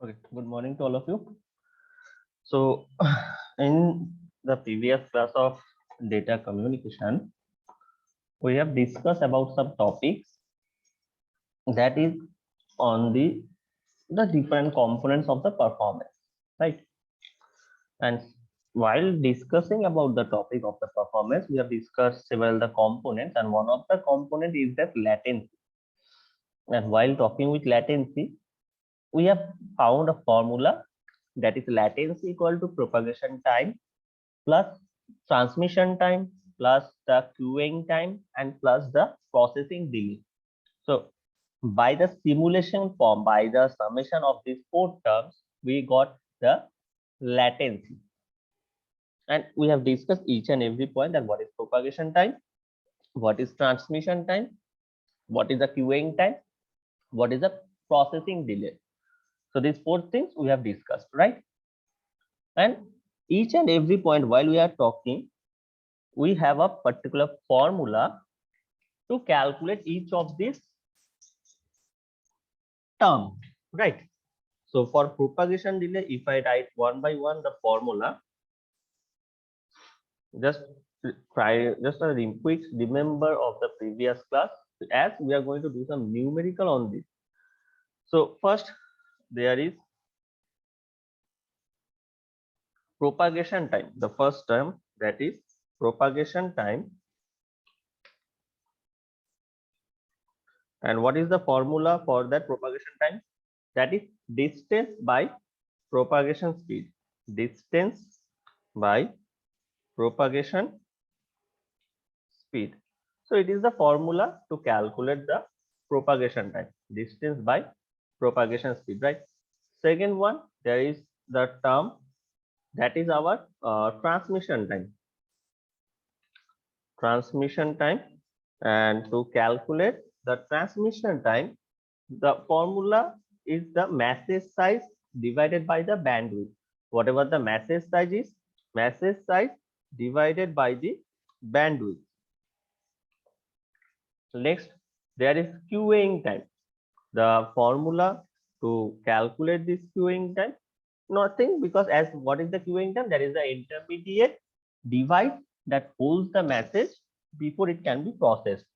Okay, good morning to all of you. So, in the previous class of data communication, we have discussed about some topics that is on the different components of the performance, right? And while discussing about the topic of the performance, we have discussed several the components, and one of the component is that latency. And while talking with latency, we have found a formula that is latency equal to propagation time plus transmission time plus the queuing time and plus the processing delay. So by the simulation form, by the summation of these four terms, we got the latency. And we have discussed each and every point, that what is propagation time, what is transmission time, what is the queuing time, what is the processing delay. So these four things we have discussed, right? And each and every point while we are talking, we have a particular formula to calculate each of these terms, right? So for propagation delay, if I write one by one the formula, just try just a quick remember of the previous class, as we are going to do some numerical on this. So first there is propagation time, the first term, that is propagation time. And what is the formula for that propagation time? That is distance by propagation speed. Distance by propagation speed. So it is the formula to calculate the propagation time, distance by propagation speed, right? Second one, there is the term that is our transmission time. Transmission time. And to calculate the transmission time, the formula is the message size divided by the bandwidth. Whatever the message size is, message size divided by the bandwidth. Next, there is queuing time. The formula to calculate this queuing time, nothing, because as what is the queuing time? That is the intermediate device that holds the message before it can be processed.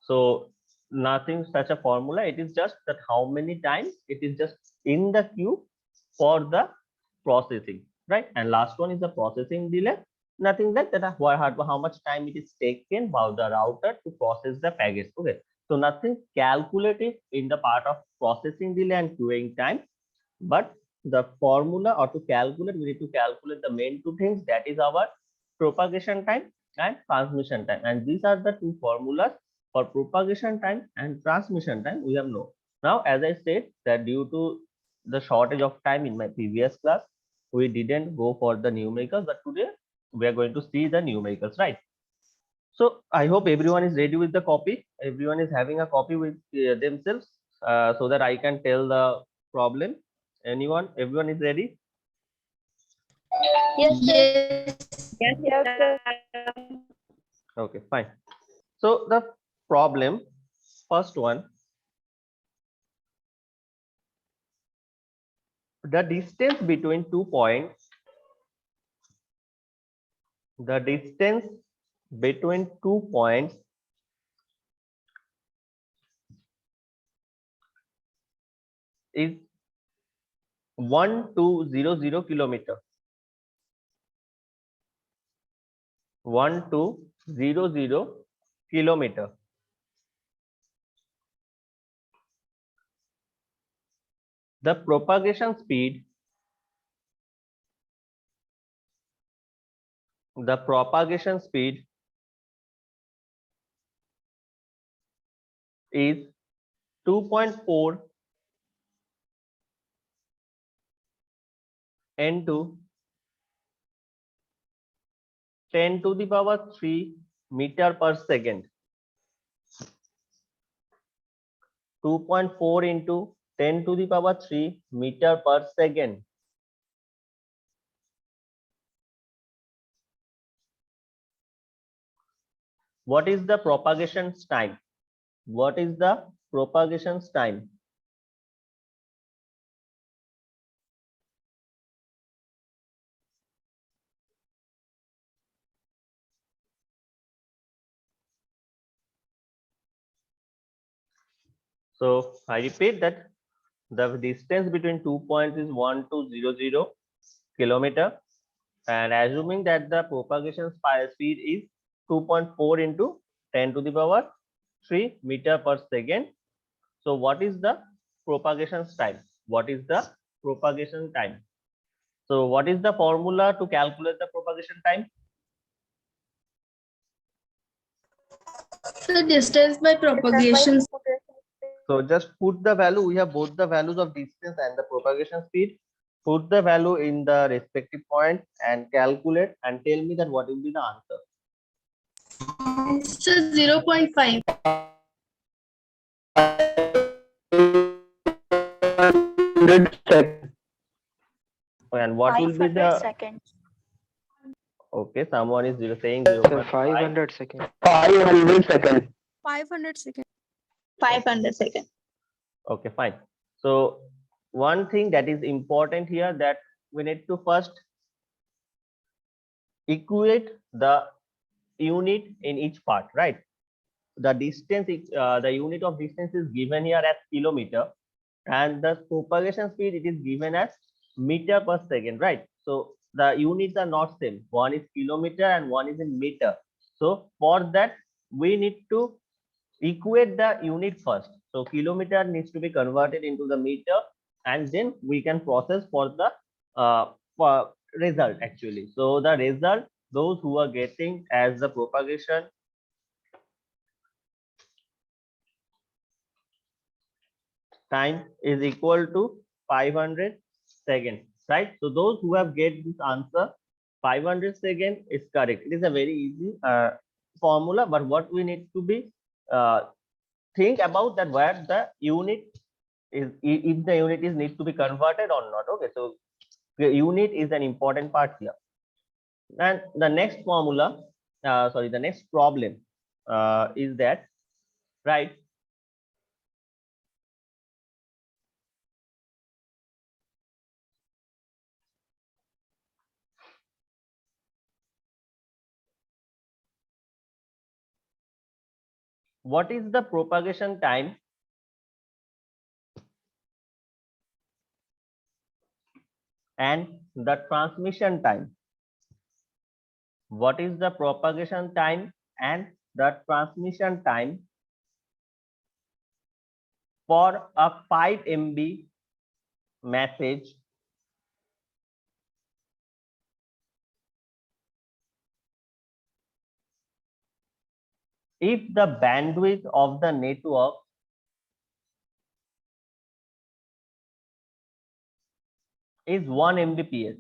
So nothing such a formula. It is just that how many times it is just in the queue for the processing, right? And last one is the processing delay. Nothing like that, how much time it is taken by the router to process the package. Okay, so nothing calculated in the part of processing delay and queuing time, but the formula, or to calculate, we need to calculate the main two things, that is our propagation time and transmission time. And these are the two formulas for propagation time and transmission time we have known. Now, as I said, that due to the shortage of time in my previous class, we didn't go for the numericals, but today we are going to see the numericals, right? So I hope everyone is ready with the copy. Everyone is having a copy with themselves, so that I can tell the problem. Anyone? Everyone is ready? Yes. Yes, sir. Okay, fine. So the problem, first one, the distance between 2 points, the distance between 2 points is 1200 kilometer. 1200 kilometer. The propagation speed is 2.4 into 10 to the power 3 meter per second. 2.4 into 10 to the power 3 meter per second. What is the propagation time? What is the propagation time? So I repeat that the distance between 2 points is 1200 kilometer, and assuming that the propagation speed is 2.4 into 10 to the power 3 meter per second. So what is the propagation time? What is the propagation time? So what is the formula to calculate the propagation time? The distance by propagation. So just put the value, we have both the values of distance and the propagation speed. Put the value in the respective point and calculate and tell me that what will be the answer. So 0.5. And what will be the seconds. okay? Someone is saying 0.5. 500 seconds. 500 seconds. 500 seconds. 500 seconds. Okay, fine. So one thing that is important here, that we need to first equate the unit in each part, right? The distance, the unit of distance is given here as kilometer, and the propagation speed, it is given as meter per second, right? So the units are not same. One is kilometer and one is in meter. So for that, we need to equate the unit first. So kilometer needs to be converted into the meter, and then we can process for the for result actually. So the result, those who are getting as the propagation time is equal to 500 seconds, right? So those who have get this answer, 500 seconds is correct. It is a very easy formula, but what we need to be think about that where the unit is, if the unit is need to be converted or not. Okay, so the unit is an important part here. And the next formula, sorry, the next problem is that, right? What is the propagation time and the transmission time? What is the propagation time and the transmission time for a 5 MB message if the bandwidth of the network is 1 Mbps?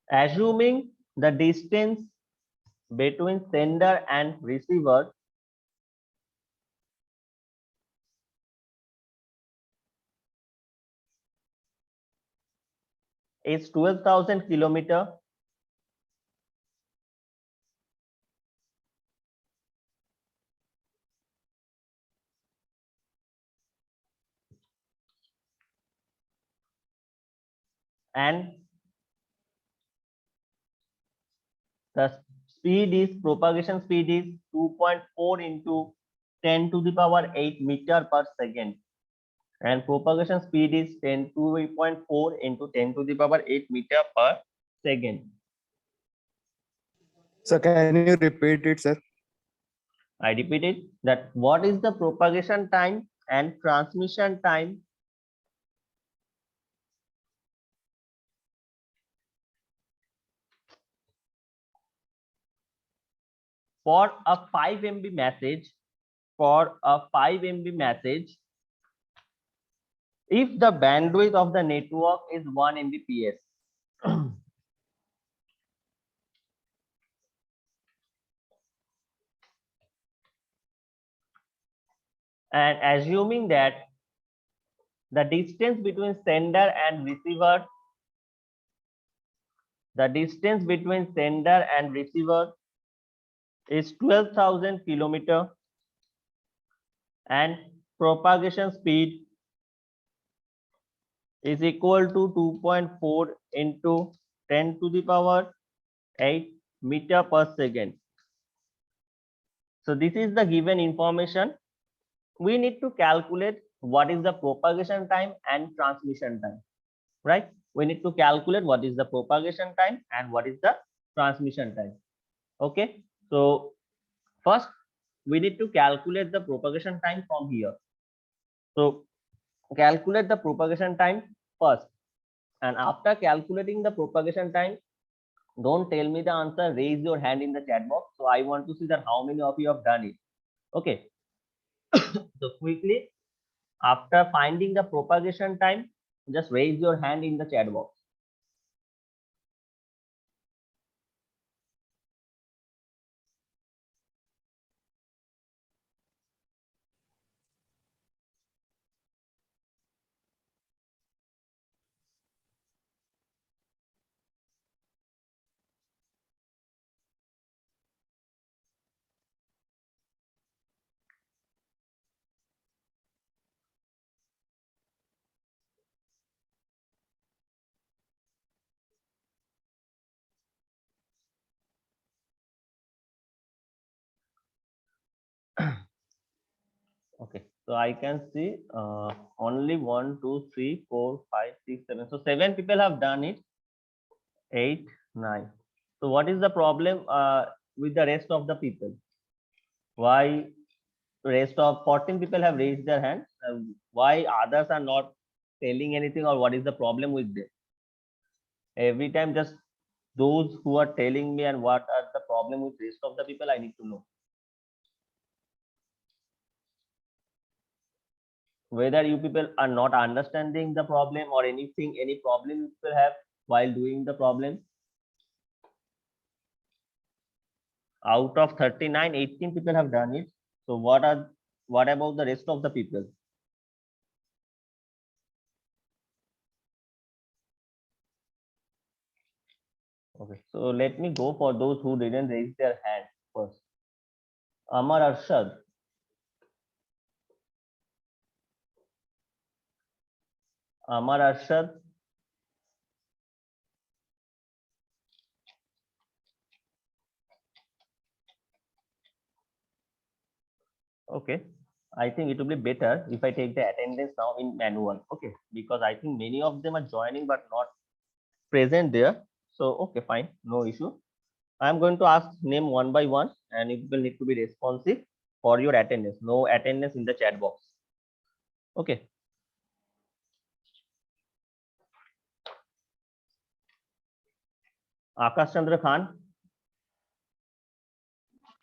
Assuming the distance between sender and receiver is 12,000 kilometer, and the speed is propagation speed is 2.4 into 10 to the power 8 meter per second, and propagation speed is 2.4 into 10 to the power 8 meter per second. So can you repeat it, sir? I repeat it, that what is the propagation time and transmission time for a 5 MB message, if the bandwidth of the network is 1 Mbps. And assuming that the distance between sender and receiver, is 12,000 kilometer, and propagation speed is equal to 2.4 into 10 to the power 8 meter per second. So this is the given information. We need to calculate what is the propagation time and transmission time, right? We need to calculate what is the propagation time and what is the transmission time. Okay, so first we need to calculate the propagation time from here. So calculate the propagation time first, and after calculating the propagation time, don't tell me the answer, raise your hand in the chat box. So I want to see that how many of you have done it. Okay. So quickly, after finding the propagation time, just raise your hand in the chat box. Okay, so I can see only 1, 2, 3, 4, 5, 6, 7. So 7 people have done it. 8, 9. So what is the problem with the rest of the people? Why rest of 14 people have raised their hands? Why others are not telling anything, or what is the problem with them? Every time just those who are telling me, and what are the problem with rest of the people, I need to know. Whether you people are not understanding the problem or anything, any problem you people have while doing the problem. Out of 39, 18 people have done it. So what about the rest of the people? Okay, so let me go for those who didn't raise their hand first. Amar Arshad. Amar Arshad. Okay, I think it will be better if I take the attendance now in manual. Okay, because I think many of them are joining but not present there. So okay, fine, no issue. I'm going to ask name one by one, and you will need to be responsive for your attendance. No attendance in the chat box. Okay. Akash Chandra Khan.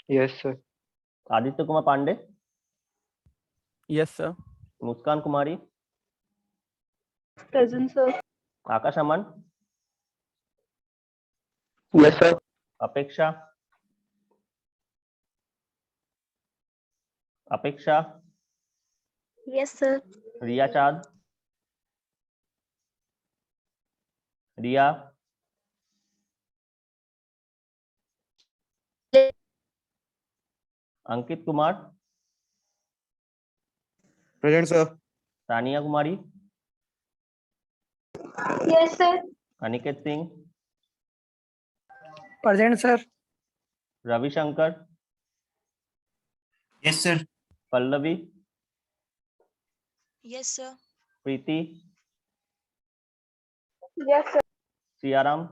Yes, sir. Aditya Kumar Pandey. Yes, sir. Muskan Kumari. Present, sir. Akash Aman. Yes, sir. Apeksha. Apeksha. Yes, sir. Riya Chad. Riya. Ankit Kumar. Present, sir. Tania Kumari. Yes, sir. Aniket Singh. Present, sir. Ravi Shankar, Yes, sir. Pallavi, Yes, sir. Preeti, Yes, sir. Siaram,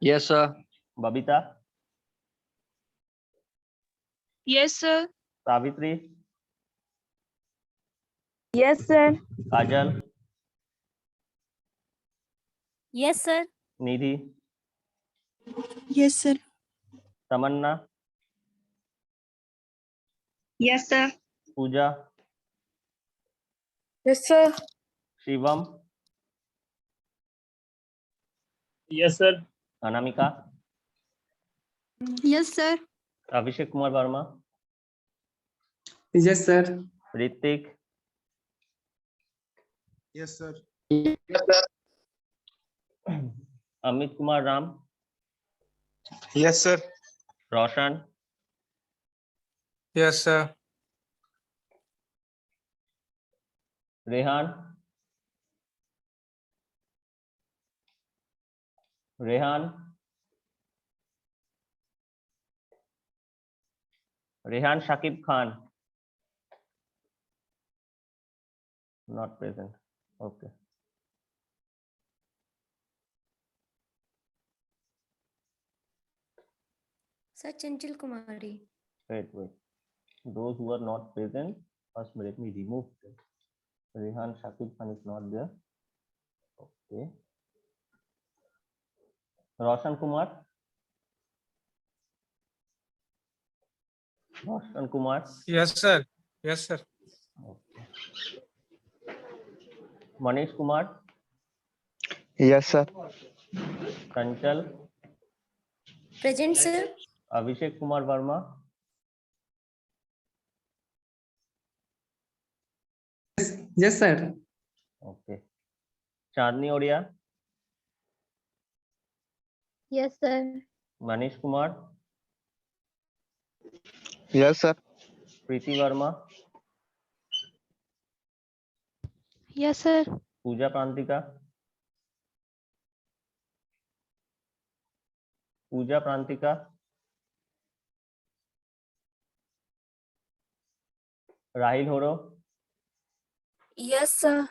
Yes, sir. Babita, Yes, sir. Savitri, Yes, sir. Kajal, Yes, sir. Nidhi, Yes, sir. Tamanna, Yes, sir. Pooja, Yes, sir. Shivam, Yes, sir. Anamika, Yes, sir. Abhishek Kumar Verma, Yes, sir. Ritik, Yes, sir. Amit Kumar Ram, Yes, sir. Roshan, Yes, sir. Rehan, Rehan, Rehan Shakib Khan, not present. Okay. Sir Chanchal Kumari. Wait. Those who are not present, first let me remove them. Rehan Shakib Khan is not there. Okay. Roshan Kumar. Roshan Kumar. Yes, sir. Yes, sir. Okay. Manish Kumar. Yes, sir. Kanchal. Present, sir. Abhishek Kumar Verma. Yes, sir. Okay. Chandni Odia. Yes, sir. Manish Kumar. Yes, sir. Preeti Verma. Yes, sir. Pooja Prantika. Pooja Prantika. Rahil Horo. Yes, sir.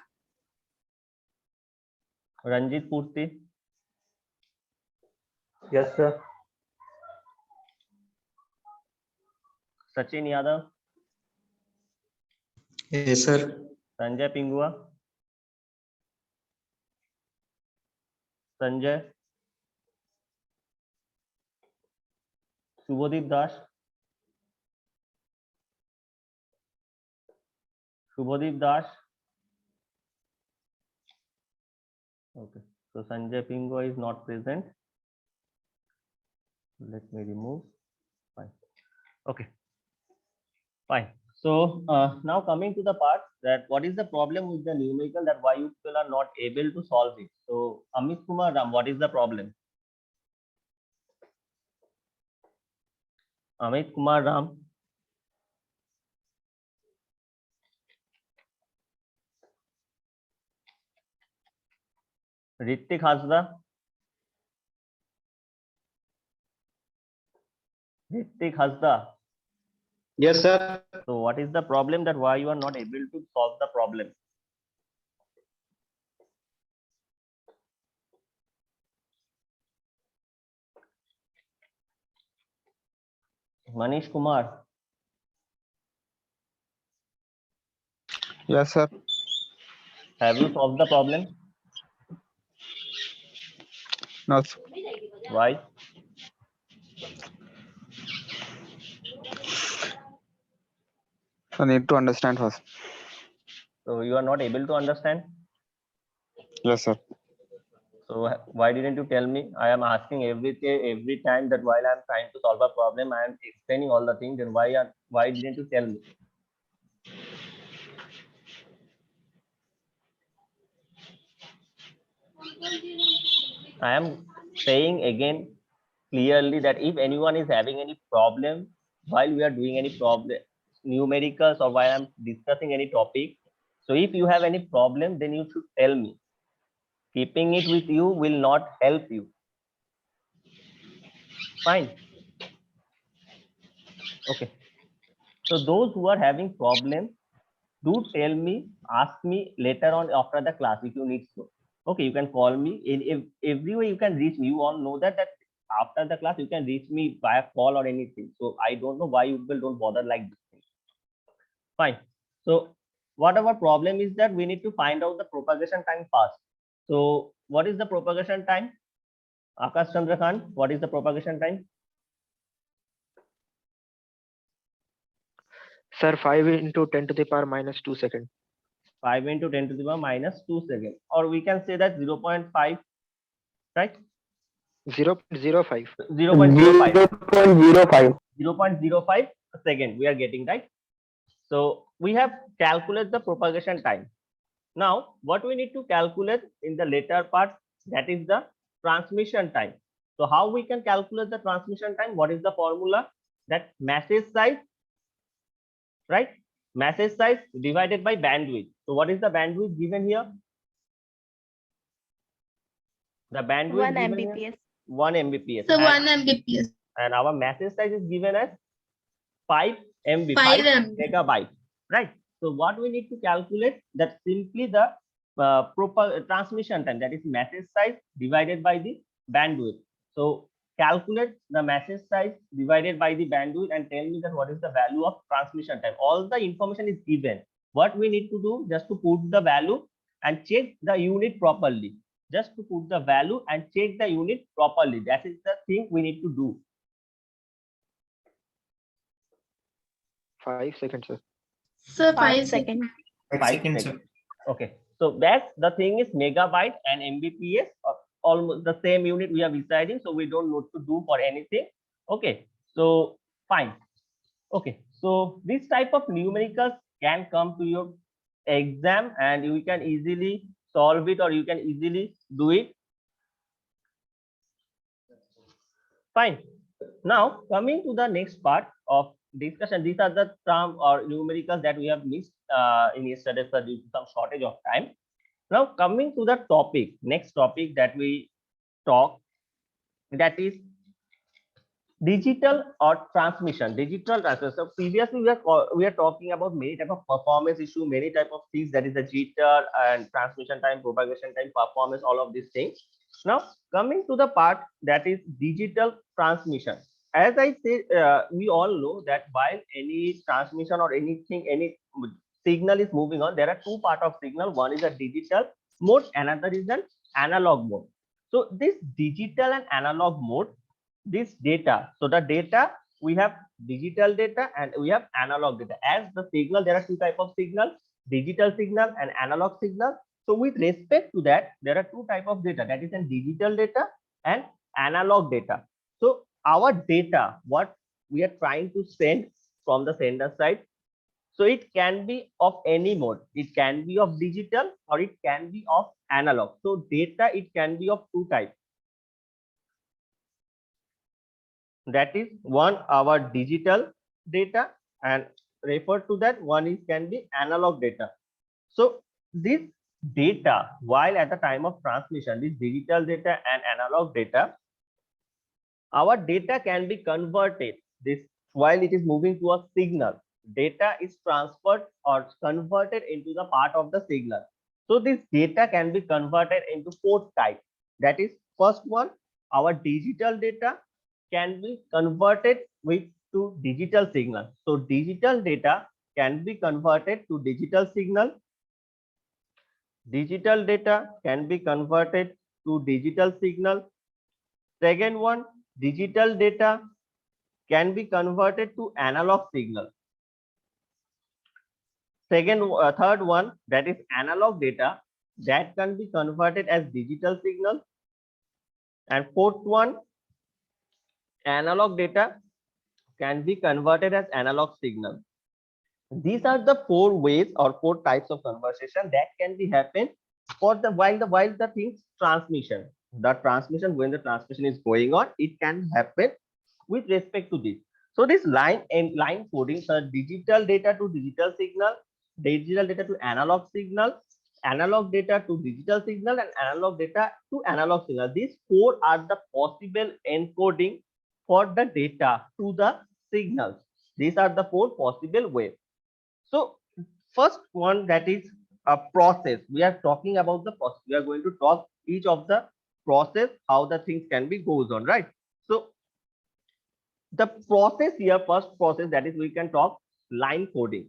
Ranjit Purti. Yes, sir. Sachin Yadav. Yes, sir. Sanjay Pingua. Sanjay. Subhodip Das. Subhodip Das. Okay. So Sanjay Pingua is not present. Let me remove. Fine. Okay. Fine. So now coming to the part that what is the problem with the numerical, that why you people are not able to solve it. So Amit Kumar Ram, what is the problem? Amit Kumar Ram. Ritik Hasda. Ritik Hasda. Yes, sir. So what is the problem, that why you are not able to solve the problem? Manish Kumar. Yes, sir. Have you solved the problem? No, sir. Why? I need to understand first. So you are not able to understand. Yes, sir. So why didn't you tell me? I am asking every time that while I am trying to solve a problem, I am explaining all the things. Then why didn't you tell me? I am saying again clearly that if anyone is having any problem while we are doing any problem numericals, or while I'm discussing any topic, so if you have any problem, then you should tell me. Keeping it with you will not help you. Fine. Okay. So those who are having problems, do tell me, ask me later on after the class if you need to. Okay, you can call me in every way you can reach me. You all know that after the class you can reach me via call or anything. So I don't know why you people don't bother like this. Fine. So what our problem is that we need to find out the propagation time first. So what is the propagation time? Akash Chandra Khan, what is the propagation time? Sir, 5 into 10 to the power minus 2 second. 5 into 10 to the power minus 2 seconds, or we can say that 0.5, right? 0.05. 0.05. 0.05 second we are getting, right? So we have calculated the propagation time. Now what we need to calculate in the later part, that is the transmission time. So how we can calculate the transmission time? What is the formula? That message size, right? Message size divided by bandwidth. So what is the bandwidth given here? The bandwidth 1 given here, Mbps. 1 Mbps. So And- 1 Mbps. and our message size is given as 5 MB, 5 5 MB. megabyte, right? So what we need to calculate, that simply the proper transmission time, that is message size divided by the bandwidth. So calculate the message size divided by the bandwidth and tell me that what is the value of transmission time. All the information is given. What we need to do, just to put the value and check the unit properly. Just to put the value and check the unit properly. That is the thing we need to do. 5 seconds, sir. So 5 seconds. 5 5 seconds, seconds. Okay, so that's the thing is megabyte and Mbps are almost the same unit we are deciding, so we don't need to do for anything. Okay, so fine. Okay, so this type of numericals can come to your exam and you can easily solve it or you can easily do it. Fine. Now coming to the next part of discussion, these are the term or numericals that we have missed in yesterday's due to some shortage of time. Now coming to the topic, next topic that we talk, that is digital or transmission. Digital transmission. So previously we are talking about many type of performance issue, many type of things, that is the jitter and transmission time, propagation time, performance, all of these things. Now coming to the part that is digital transmission. As I say, we all know that while any transmission or anything, any signal is moving on, there are two parts of signal. One is a digital mode, another is an analog mode. So this digital and analog mode, this data, so the data, we have digital data and we have analog data. As the signal, there are two types of signal, digital signal and analog signal. So with respect to that, there are two types of data, that is in digital data and analog data. So our data, what we are trying to send from the sender side, so it can be of any mode. It can be of digital or it can be of analog. So data, it can be of two types. That is one, our digital data, and refer to that one is can be analog data. So this data, while at the time of transmission, this digital data and analog data, our data can be converted. This, while it is moving to a signal, data is transferred or converted into the part of the signal. So this data can be converted into four types. That is, first one, our digital data can be converted to digital signal. So digital data can be converted to digital signal. Digital data can be converted to digital signal. Second one, digital data can be converted to analog signal. Third one, that is analog data, that can be converted as digital signal. And fourth one, analog data can be converted as analog signal. These are the four ways or four types of conversation that can be happen for the while the things transmission. The transmission, when the transmission is going on, it can happen with respect to this. So this line and line coding, so digital data to digital signal, digital data to analog signal, analog data to digital signal, and analog data to analog signal. These four are the possible encoding for the data to the signals. These are the four possible ways. So first one, that is a process. We are talking about the process. We are going to talk each of the process, how the things can be goes on, right? So the process here, first process, that is we can talk line coding.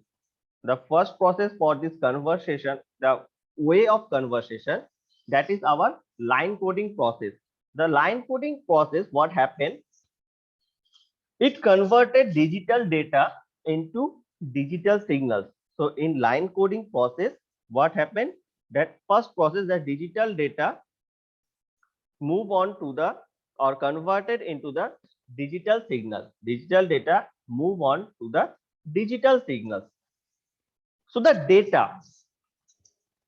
The first process for this conversation, the way of conversation, that is our line coding process. The line coding process, what happened? It converted digital data into digital signals. So in line coding process, what happened? That first process, the digital data move on to the or converted into the digital signal. Digital data move on to the digital signals. So the data,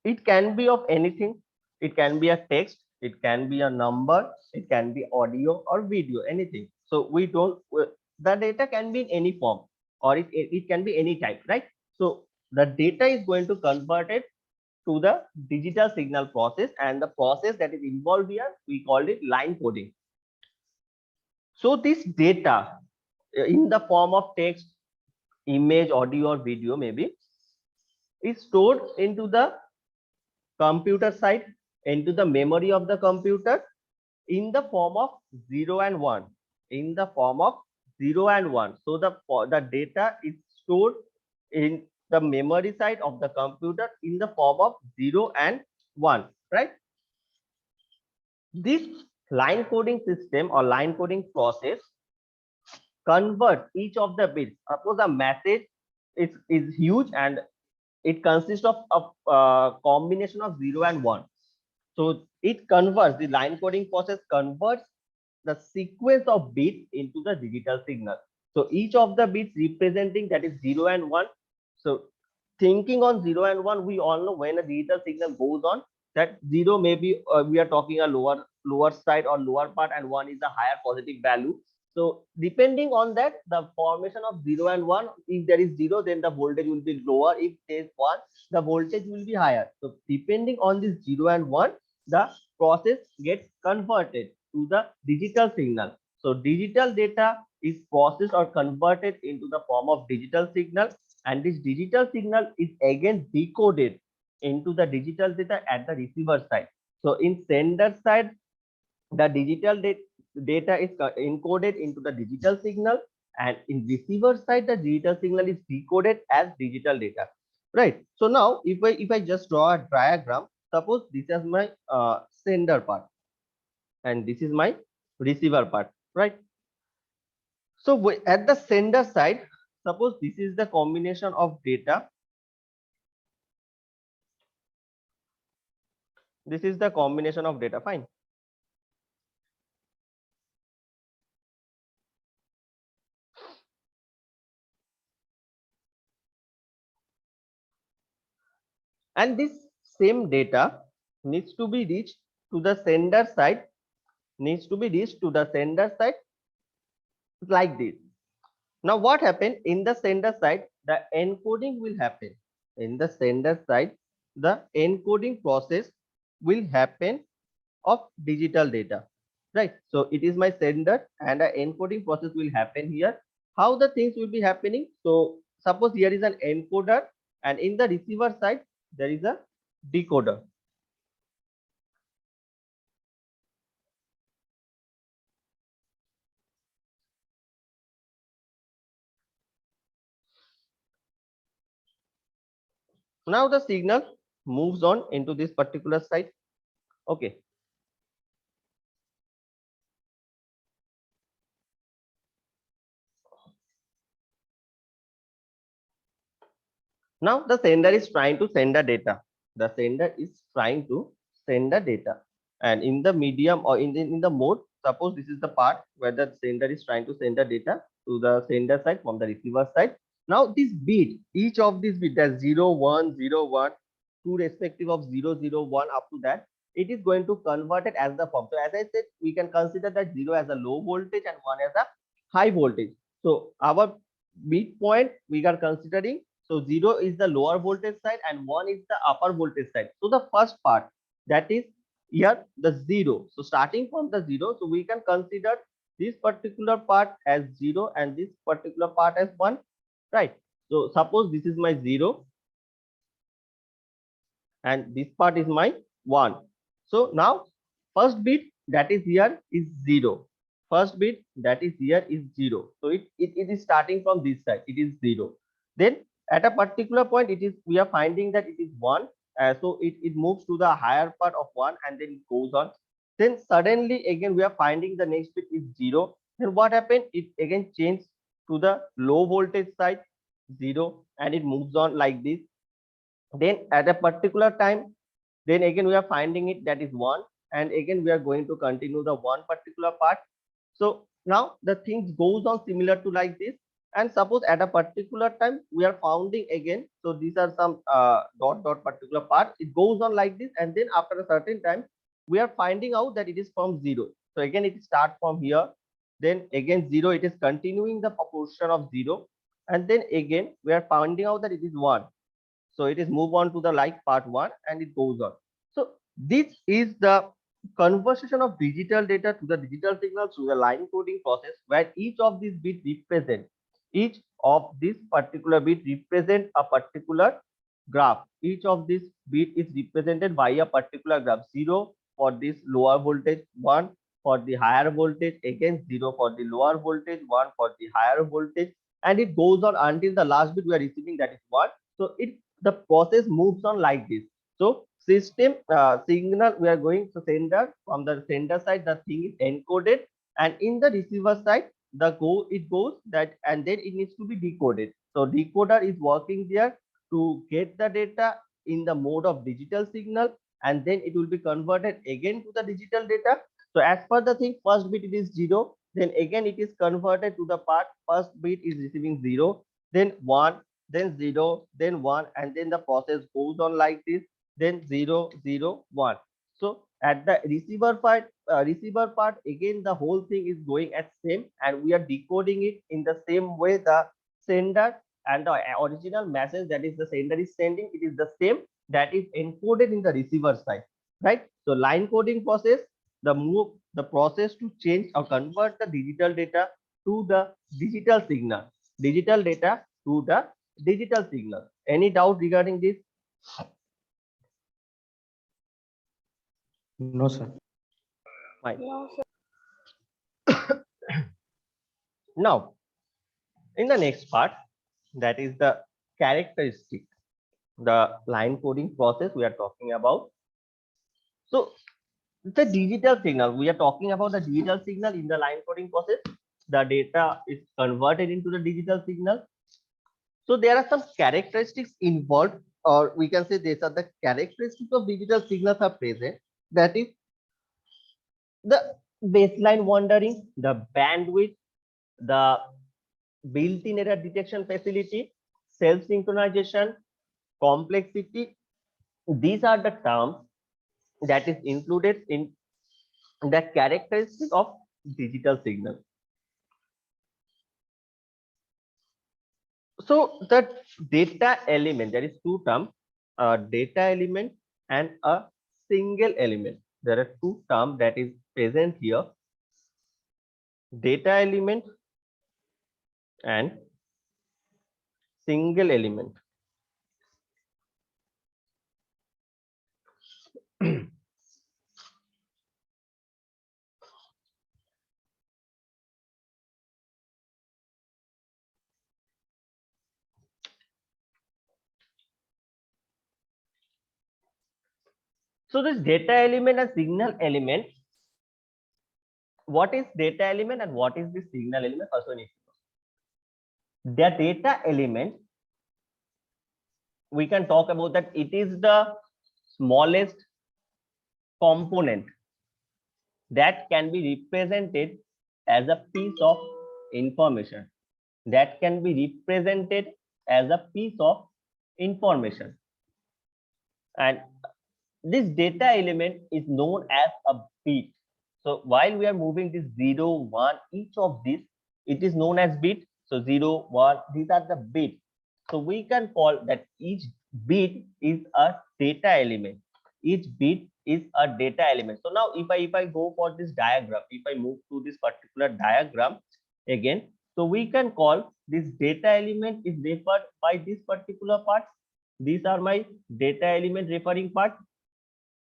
it can be of anything. It can be a text, it can be a number, it can be audio or video, anything. So we don't, the data can be in any form, or it can be any type, right? So the data is going to convert it to the digital signal process, and the process that is involved here, we call it line coding. So this data in the form of text, image, audio or video maybe, is stored into the computer side, into the memory of the computer in the form of 0 and 1, in the form of 0 and 1. So the data is stored in the memory side of the computer in the form of 0 and 1, right? This line coding system or line coding process convert each of the bits. Suppose a message is huge and it consists of a combination of 0 and 1. So it converts, the line coding process converts the sequence of bits into the digital signal. So each of the bits representing, that is 0 and 1. So thinking on 0 and 1, we all know when a digital signal goes on, that 0 maybe we are talking a lower side or lower part, and 1 is a higher positive value. So depending on that, the formation of 0 and 1, if there is 0, then the voltage will be lower. If there is 1, the voltage will be higher. So depending on this 0 and 1, the process gets converted to the digital signal. So digital data is processed or converted into the form of digital signal, and this digital signal is again decoded into the digital data at the receiver side. So in sender side, the digital data is encoded into the digital signal, and in receiver side, the digital signal is decoded as digital data, right? So now if I just draw a diagram, suppose this is my sender part and this is my receiver part, right? So at the sender side, suppose this is the combination of data. This is the combination of data, fine. And this same data needs to be reached to the sender side, like this. Now what happened in the sender side? The encoding will happen. In the sender side, the encoding process will happen of digital data, right? So it is my sender, and the encoding process will happen here. How the things will be happening? So suppose here is an encoder, and in the receiver side there is a decoder. Now the signal moves on into this particular site. Okay. Now the sender is trying to send the data. The sender is trying to send the data, and in the medium or in the mode, suppose this is the part where the sender is trying to send the data to the sender side from the receiver side. Now this bit, each of these bit, that's 0 1 0 1, two respective of 0 0 1 up to that, it is going to convert it as the form. So as I said, we can consider that 0 as a low voltage and 1 as a high voltage. So our midpoint we are considering, so 0 is the lower voltage side and 1 is the upper voltage side. So the first part, that is here the 0. So starting from the 0, so we can consider this particular part as 0 and this particular part as 1, right? So suppose this is my 0 and this part is my 1. So now first bit that is here is 0. First bit that is here is 0. So it is starting from this side, it is 0. Then at a particular point it is, we are finding that it is 1. So it moves to the higher part of 1 and then it goes on. Then suddenly again we are finding the next bit is 0. Then what happened? It again changed to the low voltage side, 0, and it moves on like this. Then at a particular time, then again we are finding it that is 1, and again we are going to continue the one particular part. So now the things goes on similar to like this. And suppose at a particular time we are founding again, so these are some dot particular part, it goes on like this, and then after a certain time we are finding out that it is from 0. So again it starts from here, then again 0, it is continuing the proportion of 0, and then again we are finding out that it is 1. So it is move on to the like part 1 and it goes on. So this is the conversion of digital data to the digital signal through the line coding process, where each of these bits represent, each of this particular bit represent a particular graph. Each of this bit is represented by a particular graph. 0 for this lower voltage, 1 for the higher voltage, again 0 for the lower voltage, 1 for the higher voltage, and it goes on until the last bit we are receiving, that is 1. So the process moves on like this. So system signal, we are going to sender, from the sender side the thing is encoded, and in the receiver side it goes that, and then it needs to be decoded. So decoder is working there to get the data in the mode of digital signal, and then it will be converted again to the digital data. So as per the thing, first bit it is 0, then again it is converted to the part, first bit is receiving 0, then 1, then 0, then 1, and then the process goes on like this, then 0, 0, 1. So at the receiver part again the whole thing is going as same, and we are decoding it in the same way. The sender and the original message that is the sender is sending, it is the same, that is encoded in the receiver side, right? So line coding process, the process to change or convert the digital data to the digital signal, digital data to the digital signal. Any doubt regarding this? No, sir. Fine. No, sir. Now, in the next part, that is the characteristic, the line coding process we are talking about. So the digital signal, we are talking about the digital signal in the line coding process. The data is converted into the digital signal. So there are some characteristics involved, or we can say these are the characteristics of digital signals are present. That is the baseline wandering, the bandwidth, the built-in error detection facility, self-synchronization, complexity. These are the terms that is included in the characteristic of digital signal. So the data element, there is two terms, a data element and a single element. There are two terms that is present here, data element and single element. So this data element and signal element, what is data element and what is the signal element? First we need to know. The data element, we can talk about that it is the smallest component that can be represented as a piece of information, that can be represented as a piece of information. And this data element is known as a bit. So while we are moving this 0, 1, each of these, it is known as bit. So 0, 1, these are the bits. So we can call that each bit is a data element. each bit is a data element. So now if I go for this diagram, if I move to this particular diagram again, so we can call this data element is referred by this particular part. These are my data element referring part.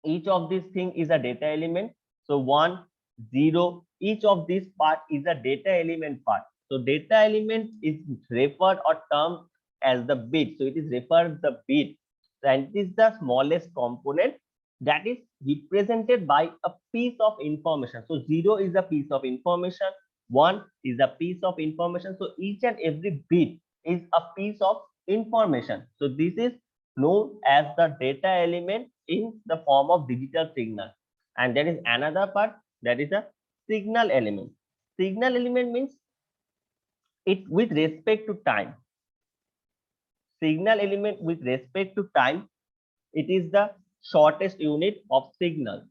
Each of these thing is a data element. So 1, 0, each of these part is a data element part. So data element is referred or termed as the bit. So it is referred the bit, and it is the smallest component that is represented by a piece of information. So 0 is a piece of information, 1 is a piece of information. So each and every bit is a piece of information. So this is known as the data element in the form of digital signal. And there is another part, that is a signal element. Signal element means it with respect to time. Signal element with respect to time, it is the shortest unit of signal.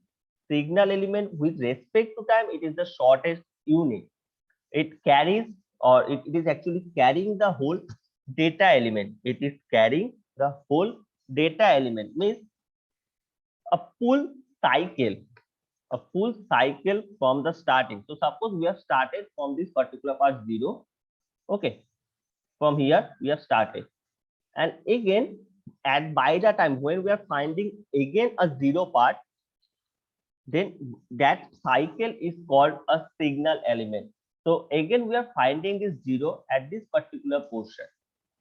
Signal element with respect to time, it is the shortest unit. It carries, or it is actually carrying the whole data element. It is carrying the whole data element, means a full cycle, a full cycle from the starting. So suppose we have started from this particular part 0. Okay, from here we have started, and again at by the time when we are finding again a 0 part, then that cycle is called a signal element. So again we are finding this 0 at this particular portion.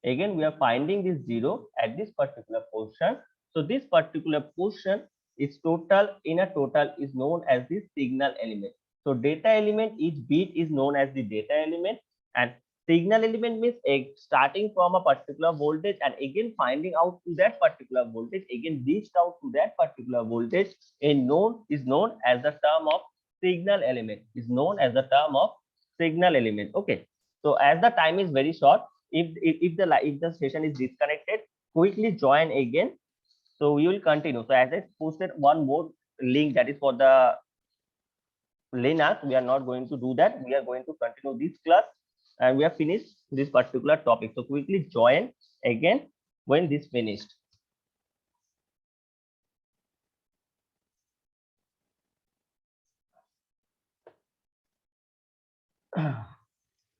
Again we are finding this 0 at this particular portion. So this particular portion is total, in a total is known as the signal element. So data element, each bit is known as the data element, and signal element means starting from a particular voltage and again finding out to that particular voltage, again reached out to that particular voltage, is known as the term of signal element, is known as the term of signal element. Okay, so as the time is very short, if the session is disconnected, quickly join again. So we will continue. So as I posted one more link, that is for the Linux, we are not going to do that. We are going to continue this class, and we have finished this particular topic. So quickly join again when this finished.